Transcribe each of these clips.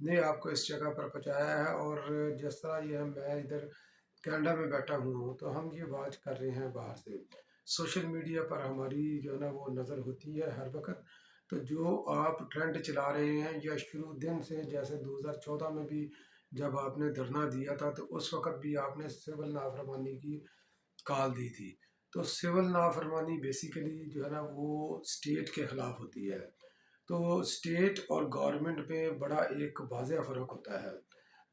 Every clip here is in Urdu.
نے آپ کو اس جگہ پر پہنچایا ہے، اور جس طرح یہ میں ادھر کینیڈا میں بیٹھا ہوں تو ہم یہ بات کر رہے ہیں باہر سے، سوشل میڈیا پر ہماری جو ہے نا وہ نظر ہوتی ہے ہر وقت. تو جو آپ ٹرینڈ چلا رہے ہیں یا شروع دن سے، جیسے 2014 میں بھی جب آپ نے دھرنا دیا تھا تو اس وقت بھی آپ نے سول نافرمانی کی کال دی تھی. تو سول نافرمانی بیسیکلی جو ہے نا وہ اسٹیٹ کے خلاف ہوتی ہے. تو اسٹیٹ اور گورنمنٹ میں بڑا ایک واضح فرق ہوتا ہے.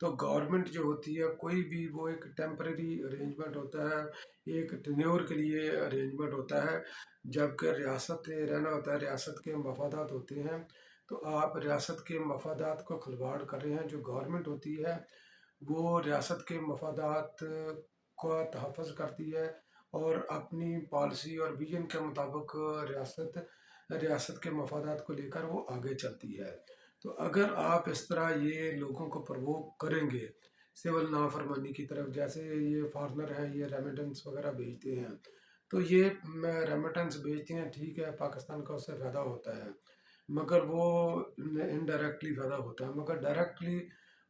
تو گورنمنٹ جو ہوتی ہے کوئی بھی وہ ایک ٹیمپریری ارینجمنٹ ہوتا ہے، ایک ٹینیور کے لیے ارینجمنٹ ہوتا ہے، جبکہ ریاست نے رہنا ہوتا ہے، ریاست کے مفادات ہوتے ہیں. تو آپ ریاست کے مفادات کو کھلواڑ کر رہے ہیں. جو گورنمنٹ ہوتی ہے وہ ریاست کے مفادات کا تحفظ کرتی ہے اور اپنی پالیسی اور ویژن کے مطابق ریاست کے مفادات کو لے کر وہ آگے چلتی ہے. تو اگر آپ اس طرح یہ لوگوں کو پرووک کریں گے سول نافرمانی کی طرف، جیسے یہ فارنر ہیں یہ ریمیٹنس وغیرہ بھیجتے ہیں، تو یہ ریمیٹنس بھیجتے ہیں، ٹھیک ہے پاکستان کا اس سے فائدہ ہوتا ہے، مگر وہ انڈائریکٹلی فائدہ ہوتا ہے، مگر ڈائریکٹلی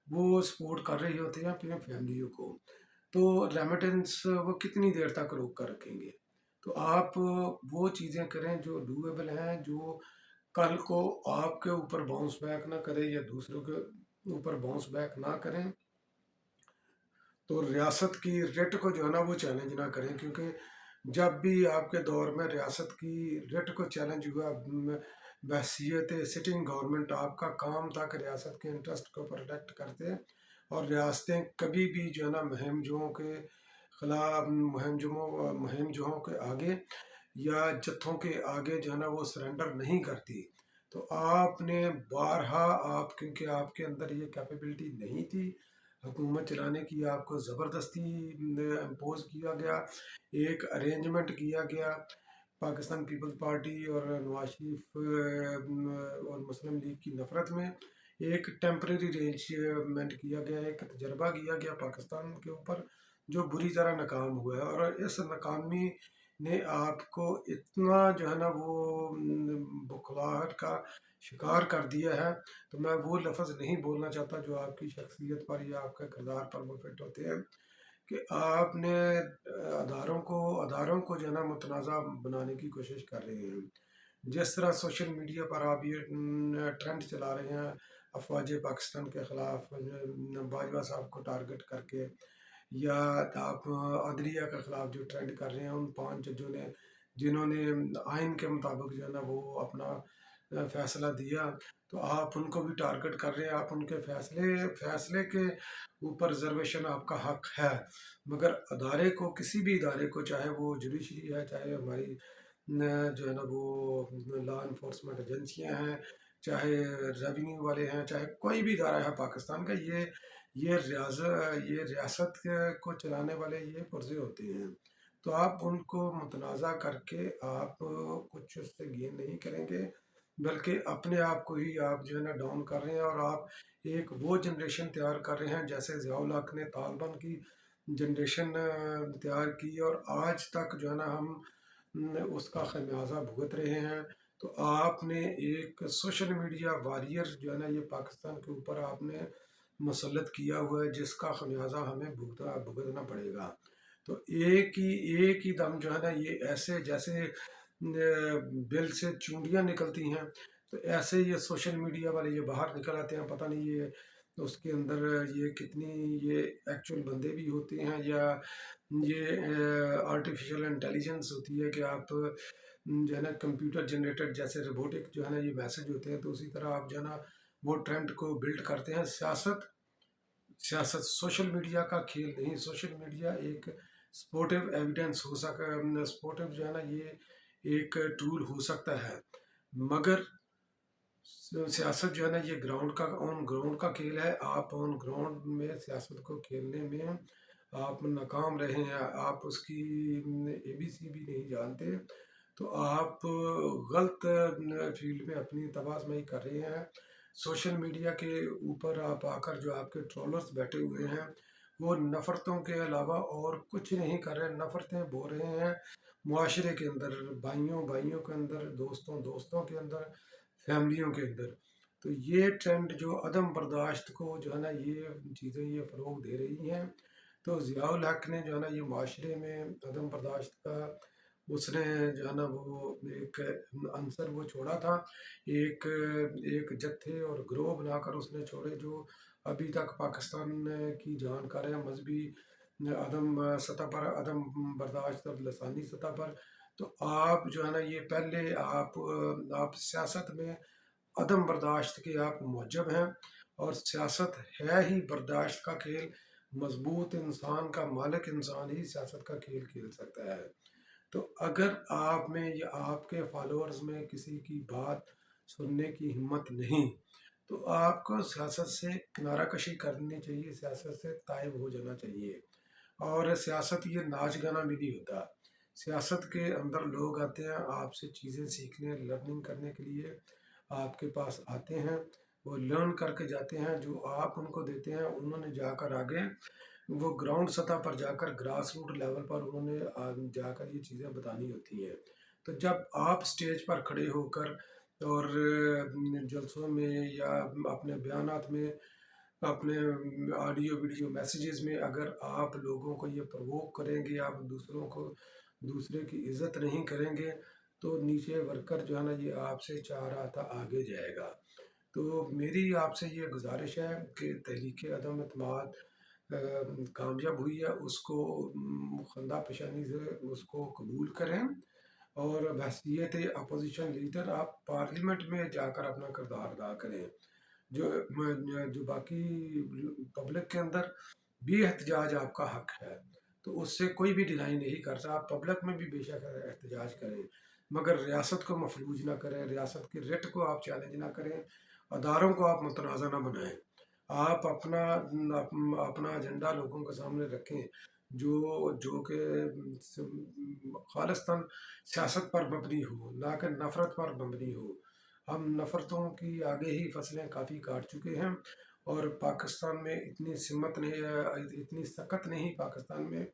وہ سپورٹ کر رہی ہوتی ہیں اپنی فیملیوں کو. تو ریمیٹنس وہ کتنی دیر تک روک کر رکھیں گے؟ تو آپ وہ چیزیں کریں جو ڈویبل ہیں، جو کل کو آپ کے اوپر باؤنس بیک نہ کرے یا دوسروں کے اوپر باؤنس بیک نہ کریں. تو ریاست کی ریٹ کو جو ہے نا وہ چیلنج نہ کریں، کیونکہ جب بھی آپ کے دور میں ریاست کی ریٹ کو چیلنج ہوا بحثیت سٹنگ گورنمنٹ، آپ کا کام تھا کہ ریاست کے انٹرسٹ کو پروٹیکٹ کرتے، اور ریاستیں کبھی بھی جو ہے نا مہم جوؤں کے خلاف، مہم جوؤں کے آگے یا جتھوں کے آگے جو ہے نا وہ سرنڈر نہیں کرتی. تو آپ نے بارہا، آپ کیونکہ آپ کے اندر یہ کیپیبلٹی نہیں تھی حکومت چلانے کی، آپ کو زبردستی امپوز کیا گیا، ایک ارینجمنٹ کیا گیا پاکستان پیپلز پارٹی اور نواز شریف اور مسلم لیگ کی نفرت میں. ایک ٹیمپریری ارینجمنٹ کیا گیا، ایک تجربہ کیا گیا پاکستان کے اوپر جو بری طرح ناکام ہوا ہے، اور اس ناکامی نے آپ کو اتنا جو ہے نا وہ بخلاہٹ کا شکار کر دیا ہے. تو میں وہ لفظ نہیں بولنا چاہتا جو آپ کی شخصیت پر یا آپ کے کردار پر وہ فٹ ہوتے ہیں، کہ آپ نے اداروں کو جو ہے نا متنازع بنانے کی کوشش کر رہے ہیں. جس طرح سوشل میڈیا پر آپ یہ ٹرینڈ چلا رہے ہیں افواج پاکستان کے خلاف، باجوہ صاحب کو ٹارگٹ کر کے، یا آپ عدلیہ کے خلاف جو ٹرینڈ کر رہے ہیں، ان 5 ججوں نے جنہوں نے آئین کے مطابق جو ہے نا وہ اپنا فیصلہ دیا، تو آپ ان کو بھی ٹارگٹ کر رہے ہیں. آپ ان کے فیصلے کے اوپر ریزرویشن آپ کا حق ہے، مگر ادارے کو، کسی بھی ادارے کو، چاہے وہ جوڈیشری ہے، چاہے ہماری جو ہے نا وہ لا انفورسمنٹ ایجنسیاں ہیں، چاہے ریونیو والے ہیں، چاہے کوئی بھی ادارہ ہے پاکستان کا، یہ ریاست کو چلانے والے یہ پرزے ہوتے ہیں. تو آپ ان کو متنازع کر کے آپ کچھ اس سے گین نہیں کریں گے، بلکہ اپنے آپ کو ہی آپ جو ہے نا ڈاؤن کر رہے ہیں، اور آپ ایک وہ جنریشن تیار کر رہے ہیں جیسے ضیاء الحق نے طالبان کی جنریشن تیار کی، اور آج تک جو ہے نا ہم اس کا خمیازہ بھگت رہے ہیں. تو آپ نے ایک سوشل میڈیا واریر جو ہے نا یہ پاکستان کے اوپر آپ نے مسلط کیا ہوا ہے، جس کا خمیازہ ہمیں بھگتنا پڑے گا. تو ایک ہی دم جو ہے نا یہ ایسے جیسے بل سے چونڈیاں نکلتی ہیں، تو ایسے یہ سوشل میڈیا والے یہ باہر نکل آتے ہیں. پتہ نہیں یہ اس کے اندر یہ کتنی یہ ایکچول بندے بھی ہوتے ہیں، یا یہ آرٹیفیشل انٹیلیجنس ہوتی ہے کہ آپ جو ہے نا کمپیوٹر جنریٹڈ جیسے روبوٹک جو ہے نا یہ میسج ہوتے ہیں. تو اسی طرح آپ جو ہے نا وہ ٹرینڈ کو بلڈ کرتے ہیں. سیاست سوشل میڈیا کا کھیل نہیں. سوشل میڈیا ایک سپورٹیو ایویڈنس ہو سپورٹیو جو ہے نا یہ ایک ٹول ہو سکتا ہے، مگر سیاست جو ہے نا یہ گراؤنڈ کا کھیل ہے. آپ آن گراؤنڈ میں سیاست کو کھیلنے میں آپ ناکام رہے ہیں، آپ اس کی ABC بھی نہیں جانتے، تو آپ غلط فیلڈ میں اپنی تباہ کر رہے ہیں. سوشل میڈیا کے اوپر آپ آ کر جو آپ کے ٹرولرز بیٹھے ہوئے ہیں وہ نفرتوں کے علاوہ اور کچھ نہیں کر رہے، نفرتیں بو رہے ہیں معاشرے کے اندر، بھائیوں کے اندر، دوستوں کے اندر، فیملیوں کے اندر. تو یہ ٹرینڈ جو عدم برداشت کو جو ہے نا یہ چیزیں یہ فروغ دے رہی ہیں. تو ضیاء الحق نے جو ہے نا یہ معاشرے میں عدم برداشت کا اس نے جو ہے نا وہ ایک عنصر وہ چھوڑا تھا. ایک ایک جتھے اور گروہ بنا کر اس نے چھوڑے جو ابھی تک پاکستان کی جانکار ہیں مذہبی عدم سطح پر عدم برداشت اور لسانی سطح پر. تو آپ جو ہے نا یہ پہلے آپ سیاست میں عدم برداشت کے آپ معجب ہیں، اور سیاست ہے ہی برداشت کا کھیل. مضبوط انسان کا مالک انسان ہی سیاست کا کھیل کھیل سکتا ہے. تو اگر آپ میں یا آپ کے فالوورز میں کسی کی بات سننے کی ہمت نہیں، تو آپ کو سیاست سے کنارہ کشی کرنی چاہیے، سیاست سے طائب ہو جانا چاہیے. اور سیاست یہ ناچ گانا بھی نہیں ہوتا. سیاست کے اندر لوگ آتے ہیں آپ سے چیزیں سیکھنے لرننگ کرنے کے لیے، آپ کے پاس آتے ہیں، وہ لرن کر کے جاتے ہیں. جو آپ ان کو دیتے ہیں انہوں نے جا کر آگے وہ گراؤنڈ سطح پر جا کر گراس روٹ لیول پر انہوں نے جا کر یہ چیزیں بتانی ہوتی ہیں. تو جب آپ سٹیج پر کھڑے ہو کر اور جلسوں میں یا اپنے بیانات میں، اپنے آڈیو ویڈیو میسیجز میں اگر آپ لوگوں کو یہ پرووک کریں گے، آپ دوسرے کی عزت نہیں کریں گے، تو نیچے ورکر جو ہے نا یہ آپ سے چاہ رہا تھا آگے جائے گا. تو میری آپ سے یہ گزارش ہے کہ تحریک عدم اعتماد کامیاب ہوئی ہے، اس کو خندہ پیشانی سے اس کو قبول کریں، اور بحیثیت اپوزیشن لیڈر آپ پارلیمنٹ میں جا کر اپنا کردار ادا کریں. جو باقی پبلک کے اندر بھی احتجاج آپ کا حق ہے، تو اس سے کوئی بھی ڈینائی نہیں کرتا. آپ پبلک میں بھی بے شک احتجاج کریں، مگر ریاست کو مفلوج نہ کریں، ریاست کی رٹ کو آپ چیلنج نہ کریں، اداروں کو آپ متنازع نہ بنائیں. آپ اپنا ایجنڈا لوگوں کے سامنے رکھیں جو کہ خالصتاً سیاست پر مبنی ہو، نہ کہ نفرت پر مبنی ہو. ہم نفرتوں کی آگے ہی فصلیں کافی کاٹ چکے ہیں، اور پاکستان میں اتنی سمت نہیں، اتنی سکت نہیں پاکستان میں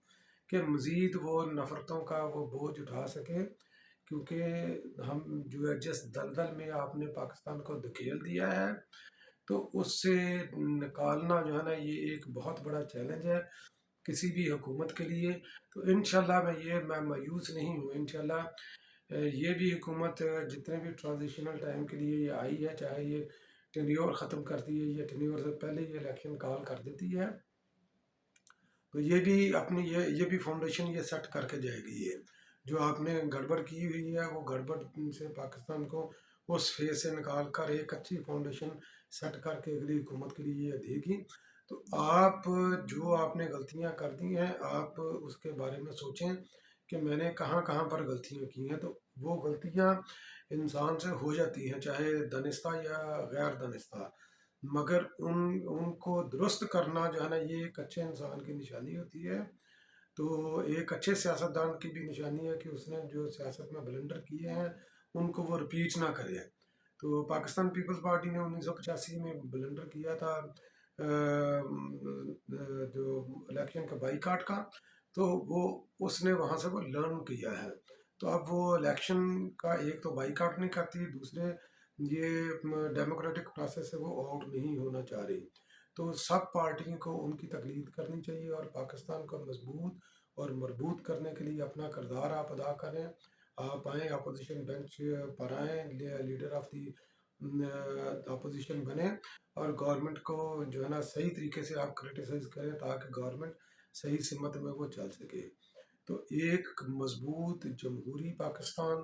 کہ مزید وہ نفرتوں کا وہ بوجھ اٹھا سکے. کیونکہ ہم جو ہے جس دلدل میں آپ نے پاکستان کو دھکیل دیا ہے، تو اس سے نکالنا جو ہے نا یہ ایک بہت بڑا چیلنج ہے کسی بھی حکومت کے لیے. تو انشاءاللہ میں مایوس نہیں ہوں. انشاءاللہ یہ بھی حکومت جتنے بھی ٹرانزیشنل ٹائم کے لیے یہ آئی ہے، چاہے یہ ٹینیور ختم کرتی ہے یا ٹینیور سے پہلے یہ الیکشن کال کر دیتی ہے، تو یہ بھی اپنی یہ بھی فاؤنڈیشن یہ سیٹ کر کے جائے گی. یہ جو آپ نے گڑبڑ کی ہوئی ہے وہ گڑبڑ سے پاکستان کو اس فیز سے نکال کر ایک اچھی فاؤنڈیشن سیٹ کر کے اگلی حکومت کے لیے یہ دے گی. تو آپ نے غلطیاں کر دی ہیں، آپ اس کے بارے میں سوچیں کہ میں نے کہاں کہاں پر غلطیاں کی ہیں. تو وہ غلطیاں انسان سے ہو جاتی ہیں، چاہے دانستہ یا غیر دانستہ، مگر ان کو درست کرنا جو ہے نا یہ ایک اچھے انسان کی نشانی ہوتی ہے. تو ایک اچھے سیاستدان کی بھی نشانی ہے کہ اس نے جو سیاست میں بلنڈر کیے ہیں ان کو وہ رپیٹ نہ کرے. تو پاکستان پیپلز پارٹی نے 1985 میں بلنڈر کیا تھا جو الیکشن کا بائیکاٹ کا، تو وہ اس نے وہاں سے وہ لرن کیا ہے. تو اب وہ الیکشن کا ایک تو بائیکاٹ نہیں کرتی، دوسرے یہ ڈیموکریٹک پروسیس سے وہ آؤٹ نہیں ہونا چاہ رہی. تو سب پارٹیوں کو ان کی تقلید کرنی چاہیے، اور پاکستان کو مضبوط اور مربوط کرنے کے لیے اپنا کردار آپ ادا کریں. آپ آئیں، اپوزیشن بینچ پر آئیں، لیڈر آف دی اپوزیشن بنیں، اور گورنمنٹ کو جو ہے نا صحیح طریقے سے آپ کرٹیسائز کریں تاکہ گورنمنٹ صحیح سمت میں وہ چل سکے. تو ایک مضبوط جمہوری پاکستان،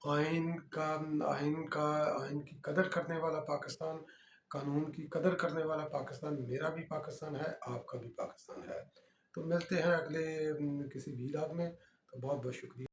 آئین کی قدر کرنے والا پاکستان، قانون کی قدر کرنے والا پاکستان میرا بھی پاکستان ہے، آپ کا بھی پاکستان ہے. تو ملتے ہیں اگلے کسی ویلاگ میں. تو بہت بہت شکریہ.